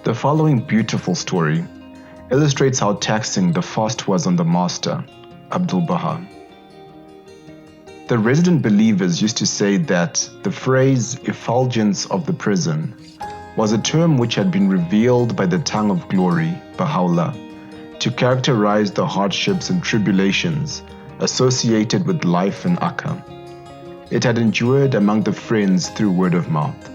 The following beautiful story illustrates how taxing the fast was on the master, Abdu'l-Baha. The resident believers used to say that the phrase effulgence of the prison was a term which had been revealed by the tongue of glory, Baha'u'llah, to characterize the hardships and tribulations associated with life in Akka. It had endured among the friends through word of mouth.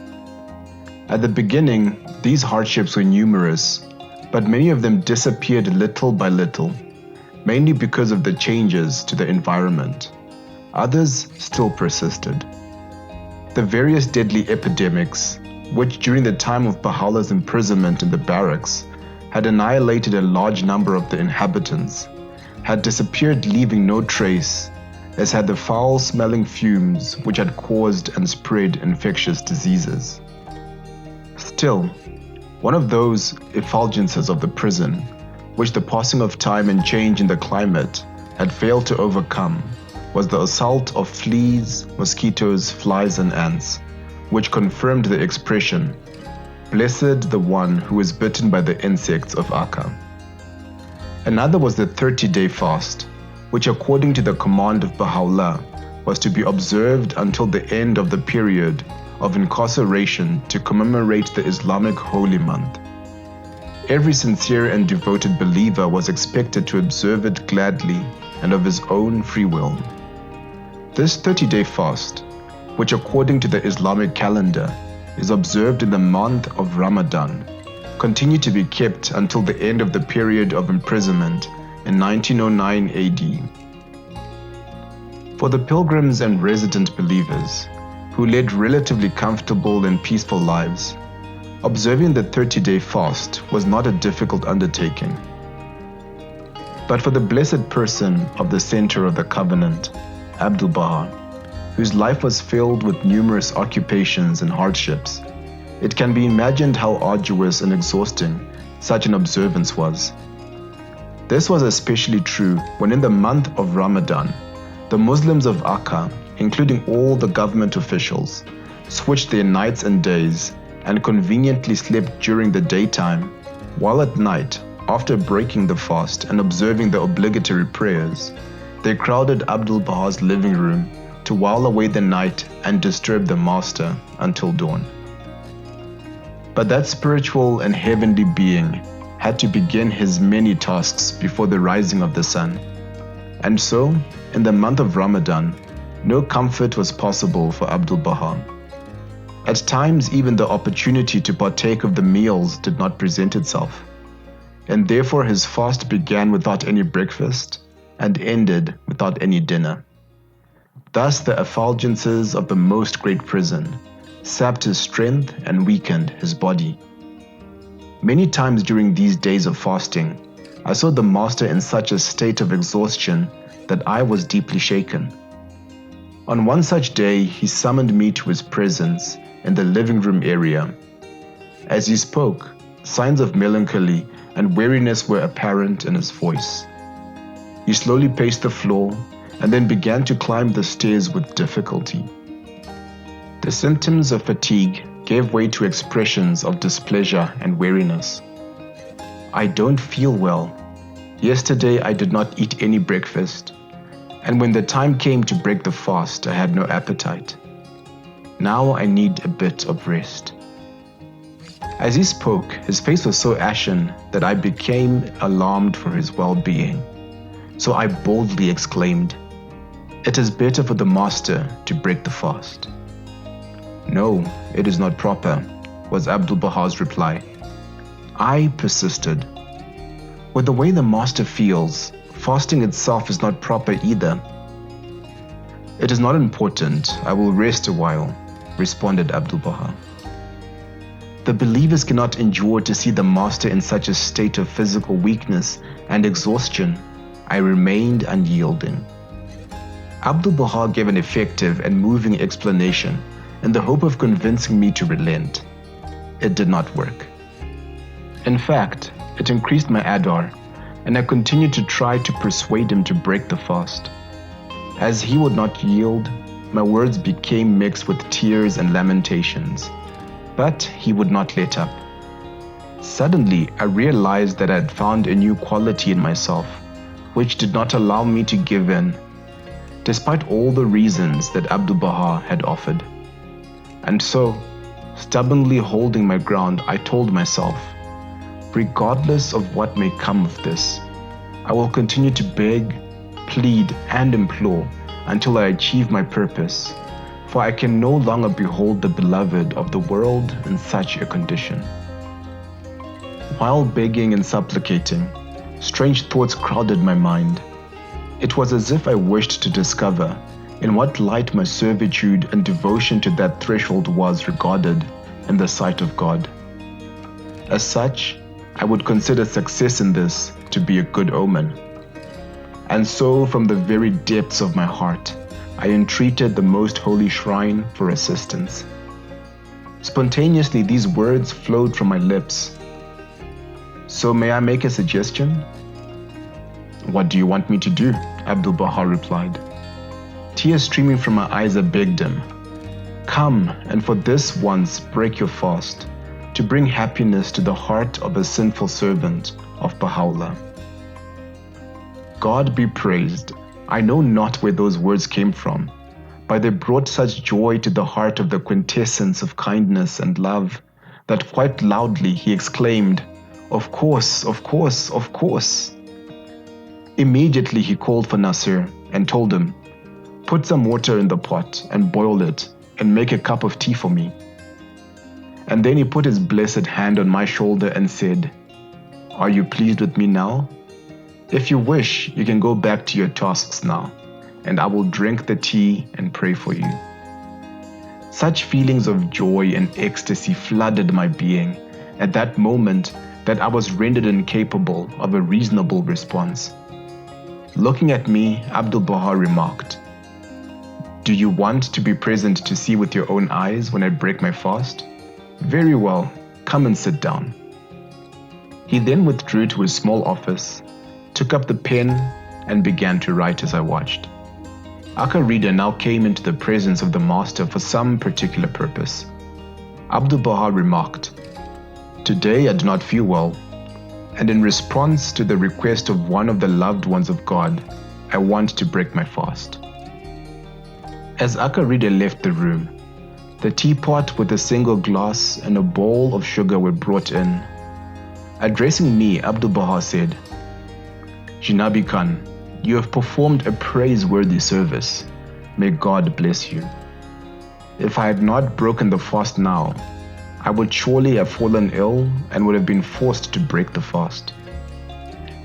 At the beginning, these hardships were numerous, but many of them disappeared little by little, mainly because of the changes to the environment. Others still persisted. The various deadly epidemics, which during the time of Baha'u'llah's imprisonment in the barracks had annihilated a large number of the inhabitants, had disappeared, leaving no trace, as had the foul-smelling fumes which had caused and spread infectious diseases. Still, one of those effulgences of the prison, which the passing of time and change in the climate had failed to overcome, was the assault of fleas, mosquitoes, flies, and ants, which confirmed the expression, "Blessed the one who is bitten by the insects of Akka." Another was the 30-day fast, which according to the command of Baha'u'llah was to be observed until the end of the period of incarceration to commemorate the Islamic holy month. Every sincere and devoted believer was expected to observe it gladly and of his own free will. This 30-day fast, which according to the Islamic calendar is observed in the month of Ramadan, continued to be kept until the end of the period of imprisonment in 1909 AD. For the pilgrims and resident believers, who led relatively comfortable and peaceful lives, observing the 30-day fast was not a difficult undertaking. But for the blessed person of the center of the covenant, Abdu'l-Baha, whose life was filled with numerous occupations and hardships, it can be imagined how arduous and exhausting such an observance was. This was especially true when in the month of Ramadan, the Muslims of Akka, including all the government officials, switched their nights and days and conveniently slept during the daytime, while at night, after breaking the fast and observing the obligatory prayers, they crowded Abdu'l-Baha's living room to while away the night and disturb the master until dawn. But that spiritual and heavenly being had to begin his many tasks before the rising of the sun. And so, in the month of Ramadan, no comfort was possible for Abdu'l-Baha. At times, even the opportunity to partake of the meals did not present itself, and therefore his fast began without any breakfast and ended without any dinner. Thus the effulgences of the most great prison sapped his strength and weakened his body. Many times during these days of fasting, I saw the master in such a state of exhaustion that I was deeply shaken. On one such day, he summoned me to his presence in the living room area. As he spoke, signs of melancholy and weariness were apparent in his voice. He slowly paced the floor and then began to climb the stairs with difficulty. The symptoms of fatigue gave way to expressions of displeasure and weariness. "I don't feel well. Yesterday I did not eat any breakfast, and when the time came to break the fast, I had no appetite. Now I need a bit of rest." As he spoke, his face was so ashen that I became alarmed for his well-being. So I boldly exclaimed, "It is better for the master to break the fast." "No, it is not proper," was Abdu'l-Baha's reply. I persisted. "With the way the master feels, fasting itself is not proper either." "It is not important. I will rest a while," responded Abdu'l-Baha. The believers cannot endure to see the master in such a state of physical weakness and exhaustion. I remained unyielding. Abdu'l-Baha gave an effective and moving explanation in the hope of convincing me to relent. It did not work. In fact, it increased my adar, and I continued to try to persuade him to break the fast. As he would not yield, my words became mixed with tears and lamentations, but he would not let up. Suddenly, I realized that I had found a new quality in myself, which did not allow me to give in, despite all the reasons that Abdu'l-Baha had offered. And so, stubbornly holding my ground, I told myself, regardless of what may come of this, I will continue to beg, plead, and implore until I achieve my purpose, for I can no longer behold the beloved of the world in such a condition. While begging and supplicating, strange thoughts crowded my mind. It was as if I wished to discover in what light my servitude and devotion to that threshold was regarded in the sight of God. As such, I would consider success in this to be a good omen. And so, from the very depths of my heart, I entreated the most holy shrine for assistance. Spontaneously, these words flowed from my lips. So may I make a suggestion? What do you want me to do? Abdu'l-Baha replied. Tears streaming from my eyes, I begged him, come and for this once break your fast, to bring happiness to the heart of a sinful servant of Baha'u'llah. God be praised. I know not where those words came from, but they brought such joy to the heart of the quintessence of kindness and love that quite loudly he exclaimed, of course, of course, of course. Immediately he called for Nasir and told him, put some water in the pot and boil it and make a cup of tea for me. And then he put his blessed hand on my shoulder and said, are you pleased with me now? If you wish, you can go back to your tasks now, and I will drink the tea and pray for you. Such feelings of joy and ecstasy flooded my being at that moment that I was rendered incapable of a reasonable response. Looking at me, Abdu'l-Baha remarked, do you want to be present to see with your own eyes when I break my fast? Very well, come and sit down. He then withdrew to his small office, took up the pen, and began to write as I watched. Aka Reader now came into the presence of the master for some particular purpose. Abdu'l-Baha remarked, today I do not feel well, and in response to the request of one of the loved ones of God, I want to break my fast. As Aka Reader left the room, the teapot with a single glass and a bowl of sugar were brought in. Addressing me, Abdu'l-Baha said, Jinabi Khan, you have performed a praiseworthy service. May God bless you. If I had not broken the fast now, I would surely have fallen ill and would have been forced to break the fast.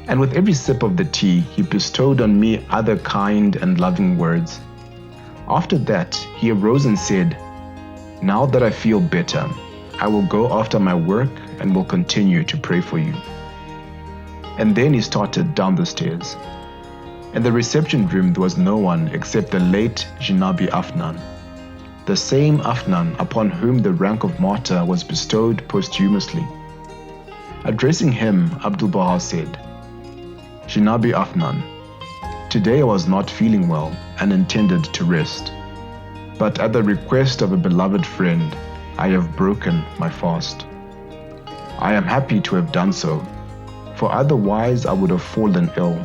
And with every sip of the tea, he bestowed on me other kind and loving words. After that, he arose and said, now that I feel better, I will go after my work and will continue to pray for you. And then he started down the stairs. In the reception room there was no one except the late Jinabi Afnan, the same Afnan upon whom the rank of martyr was bestowed posthumously. Addressing him, Abdu'l-Baha said, Jinabi Afnan, today I was not feeling well and intended to rest, but at the request of a beloved friend, I have broken my fast. I am happy to have done so, for otherwise I would have fallen ill.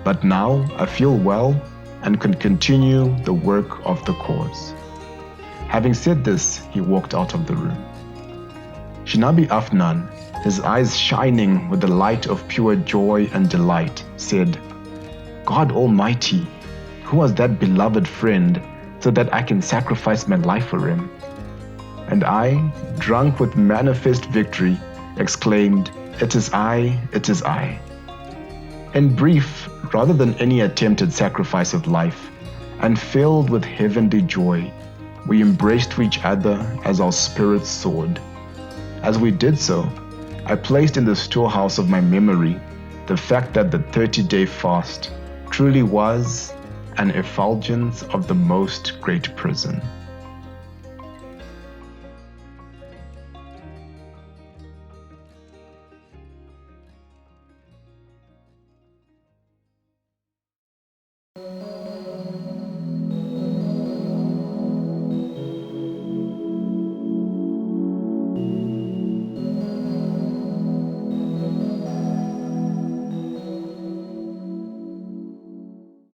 But now I feel well and can continue the work of the cause. Having said this, he walked out of the room. Jinabi Afnan, his eyes shining with the light of pure joy and delight, said, God Almighty, who was that beloved friend so that I can sacrifice my life for him? And I, drunk with manifest victory, exclaimed, it is I, it is I. In brief, rather than any attempted sacrifice of life, and filled with heavenly joy, we embraced each other as our spirits soared. As we did so, I placed in the storehouse of my memory the fact that the 30-day fast truly was an effulgence of the most great prison.